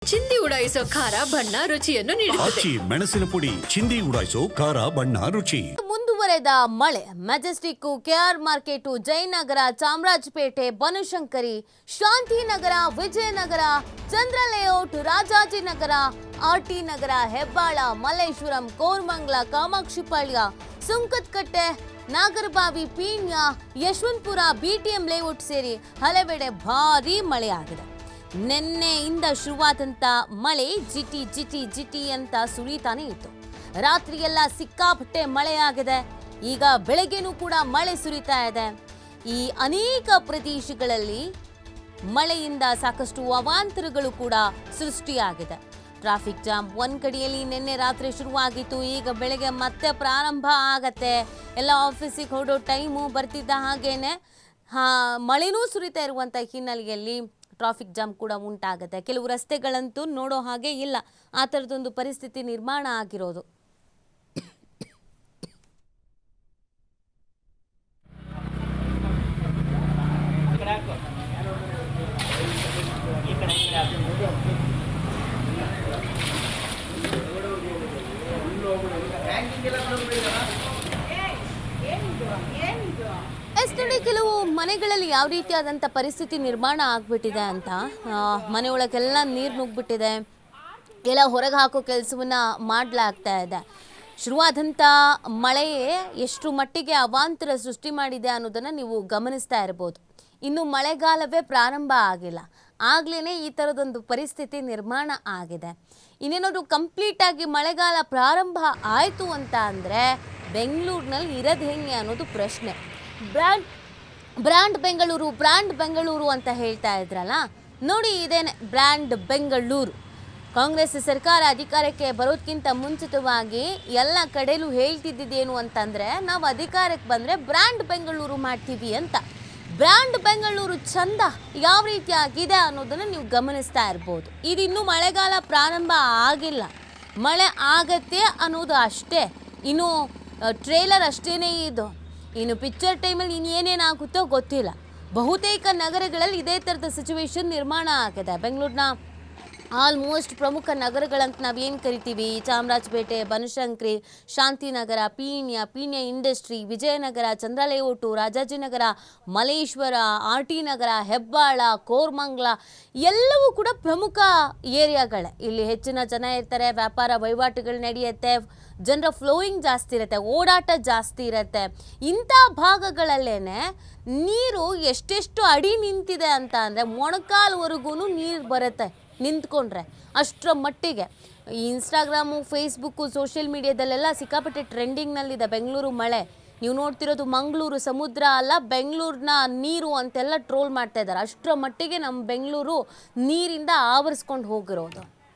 ಚಿಂದಿ ಉಡಾಯಿಸೋ ಖಾರ ಬಣ್ಣ ರುಚಿಯನ್ನು ನೀಡುತ್ತದೆ. ಮೆಣಸಿನ ಪುಡಿ ಚಿಂದಿ ಉಡಾಯಿಸೋ ಖಾರ ಬಣ್ಣ ರುಚಿ. ಮುಂದುವರೆದ ಮಳೆ Majestic, K R market, Jayanagar, Chamarajpet, Banashankari, Shantinagar, Vijayanagar, Chandra layout, Rajajinagar, R T Nagar, Hebbal, Malleshwaram, Koramangala, Kamakshipalya, Sunkadakatte, Nagarbhavi, Peenya, Yeshwanthpur, BTM layout ಸೇರಿ ಹಲವೆಡೆ ಭಾರೀ ಮಳೆಯಾಗಿದೆ. ನಿನ್ನೆಯಿಂದ ಶುರುವಾದಂಥ ಮಳೆ ಜಿಟಿ ಜಿಟಿ ಜಿಟಿ ಅಂತ ಸುರಿತಾನೆ ಇತ್ತು. ರಾತ್ರಿಯೆಲ್ಲ ಸಿಕ್ಕಾಪಟ್ಟೆ ಮಳೆಯಾಗಿದೆ. ಈಗ ಬೆಳಗ್ಗೆನೂ ಕೂಡ ಮಳೆ ಸುರಿತಾ ಇದೆ. ಈ ಅನೇಕ ಪ್ರದೇಶಗಳಲ್ಲಿ ಮಳೆಯಿಂದ ಸಾಕಷ್ಟು ಅವಾಂತರಗಳು ಕೂಡ ಸೃಷ್ಟಿಯಾಗಿದೆ. ಟ್ರಾಫಿಕ್ ಜಾಮ್ ಒಂದ್ ಕಡೆಯಲ್ಲಿ ನಿನ್ನೆ ರಾತ್ರಿ ಶುರುವಾಗಿತ್ತು, ಈಗ ಬೆಳಗ್ಗೆ ಮತ್ತೆ ಪ್ರಾರಂಭ ಆಗತ್ತೆ. ಎಲ್ಲ ಆಫೀಸಿಗೆ ಹೊರಡೋ ಟೈಮು ಬರ್ತಿದ್ದ ಹಾಗೇನೆ ಮಳೆನೂ ಸುರಿತಾ ಇರುವಂಥ ಹಿನ್ನೆಲೆಯಲ್ಲಿ ಟ್ರಾಫಿಕ್ ಜಾಮ್ ಕೂಡ ಉಂಟಾಗುತ್ತೆ. ಕೆಲವು ರಸ್ತೆಗಳಂತೂ ನೋಡೋ ಹಾಗೆ ಇಲ್ಲ, ಆ ಥರದೊಂದು ಪರಿಸ್ಥಿತಿ ನಿರ್ಮಾಣ ಆಗಿರೋದು. ಎಷ್ಟೇ ಕೆಲವು ಮನೆಗಳಲ್ಲಿ ಯಾವ ರೀತಿಯಾದಂಥ ಪರಿಸ್ಥಿತಿ ನಿರ್ಮಾಣ ಆಗ್ಬಿಟ್ಟಿದೆ ಅಂತ, ಮನೆಯೊಳಗೆಲ್ಲ ನೀರು ನುಗ್ಗಿಬಿಟ್ಟಿದೆ. ಎಲ್ಲ ಹೊರಗೆ ಹಾಕೋ ಕೆಲಸವನ್ನು ಮಾಡಲಾಗ್ತಾ ಇದೆ. ಶುರುವಾದಂಥ ಮಳೆಯೇ ಎಷ್ಟು ಮಟ್ಟಿಗೆ ಅವಾಂತರ ಸೃಷ್ಟಿ ಮಾಡಿದೆ ಅನ್ನೋದನ್ನು ನೀವು ಗಮನಿಸ್ತಾ ಇರ್ಬೋದು. ಇನ್ನು ಮಳೆಗಾಲವೇ ಪ್ರಾರಂಭ ಆಗಿಲ್ಲ, ಆಗ್ಲೇ ಈ ಥರದೊಂದು ಪರಿಸ್ಥಿತಿ ನಿರ್ಮಾಣ ಆಗಿದೆ. ಇನ್ನೇನಾದರೂ ಕಂಪ್ಲೀಟಾಗಿ ಮಳೆಗಾಲ ಪ್ರಾರಂಭ ಆಯಿತು ಅಂತ ಅಂದರೆ ಬೆಂಗಳೂರಿನಲ್ಲಿ ಇರೋದು ಹೆಂಗೆ ಅನ್ನೋದು ಪ್ರಶ್ನೆ. ಬ್ರ್ಯಾಂಡ್ ಬೆಂಗಳೂರು ಅಂತ ಹೇಳ್ತಾ ಇದ್ರಲ್ಲ, ನೋಡಿ ಇದೇನೆ ಬ್ರ್ಯಾಂಡ್ ಬೆಂಗಳೂರು. ಕಾಂಗ್ರೆಸ್ ಸರ್ಕಾರ ಅಧಿಕಾರಕ್ಕೆ ಬರೋದಕ್ಕಿಂತ ಮುಂಚಿತವಾಗಿ ಎಲ್ಲ ಕಡೆಯಲ್ಲೂ ಹೇಳ್ತಿದ್ದೇನು ಅಂತಂದರೆ, ನಾವು ಅಧಿಕಾರಕ್ಕೆ ಬಂದರೆ ಬ್ರ್ಯಾಂಡ್ ಬೆಂಗಳೂರು ಮಾಡ್ತೀವಿ ಅಂತ. ಬ್ರ್ಯಾಂಡ್ ಬೆಂಗಳೂರು ಚಂದ ಯಾವ ರೀತಿಯಾಗಿದೆ ಅನ್ನೋದನ್ನು ನೀವು ಗಮನಿಸ್ತಾ ಇರ್ಬೋದು. ಇದಿನ್ನೂ ಮಳೆಗಾಲ ಪ್ರಾರಂಭ ಆಗಿಲ್ಲ, ಮಳೆ ಆಗತ್ತೆ ಅನ್ನೋದು ಅಷ್ಟೇ. ಇನ್ನು ಟ್ರೇಲರ್ ಅಷ್ಟೇ ಇದು. ಇನ್ನು ಪಿಕ್ಚರ್ ಟೈಮಲ್ಲಿ ಇನ್ನೇನೇನಾಗುತ್ತೋ ಗೊತ್ತಿಲ್ಲ. ಬಹುತೇಕ ನಗರಗಳಲ್ಲಿ ಇದೇ ಥರದ ಸಿಚುವೇಶನ್ ನಿರ್ಮಾಣ ಆಗಿದೆ. ಬೆಂಗಳೂರಿನ ಆಲ್ಮೋಸ್ಟ್ ಪ್ರಮುಖ ನಗರಗಳಂತ ನಾವೇನು ಕರಿತೀವಿ, ಚಾಮರಾಜಪೇಟೆ, ಬನಶಂಕರಿ, ಶಾಂತಿನಗರ, ಪೀಣ್ಯ ಇಂಡಸ್ಟ್ರಿ, ವಿಜಯನಗರ, ಚಂದ್ರ ಲೇಔಟು, ರಾಜಾಜಿನಗರ, ಮಲ್ಲೇಶ್ವರ, ಆರ್ಟಿ ನಗರ, ಹೆಬ್ಬಾಳ, ಕೋರಮಂಗಲ ಎಲ್ಲವೂ ಕೂಡ ಪ್ರಮುಖ ಏರಿಯಾಗಳೇ. ಇಲ್ಲಿ ಹೆಚ್ಚಿನ ಜನ ಇರ್ತಾರೆ, ವ್ಯಾಪಾರ ವಹಿವಾಟುಗಳು ನಡೆಯುತ್ತೆ, ಜನರ ಫ್ಲೋಯಿಂಗ್ ಜಾಸ್ತಿ ಇರುತ್ತೆ, ಓಡಾಟ ಜಾಸ್ತಿ ಇರುತ್ತೆ. ಇಂಥ ಭಾಗಗಳಲ್ಲೇ ನೀರು ಎಷ್ಟೆಷ್ಟು ಅಡಿ ನಿಂತಿದೆ ಅಂತ ಅಂದರೆ ಮೊಣಕಾಲ್ವರೆಗೂ ನೀರು ಬರುತ್ತೆ ನಿಂತ್ಕೊಂಡ್ರೆ. ಅಷ್ಟರ ಮಟ್ಟಿಗೆ ಈ ಇನ್ಸ್ಟಾಗ್ರಾಮು, ಫೇಸ್ಬುಕ್ಕು, ಸೋಷಿಯಲ್ ಮೀಡಿಯಾದಲ್ಲೆಲ್ಲ ಸಿಕ್ಕಾಪಟ್ಟೆ ಟ್ರೆಂಡಿಂಗ್ನಲ್ಲಿದೆ ಬೆಂಗಳೂರು ಮಳೆ. ನೀವು ನೋಡ್ತಿರೋದು ಮಂಗಳೂರು ಸಮುದ್ರ ಅಲ್ಲ, ಬೆಂಗಳೂರಿನ ನೀರು ಅಂತೆಲ್ಲ ಟ್ರೋಲ್ ಮಾಡ್ತಾ ಇದ್ದಾರೆ. ಅಷ್ಟರ ಮಟ್ಟಿಗೆ ನಮ್ಮ ಬೆಂಗಳೂರು ನೀರಿಂದ ಆವರಿಸ್ಕೊಂಡು ಹೋಗಿರೋದು.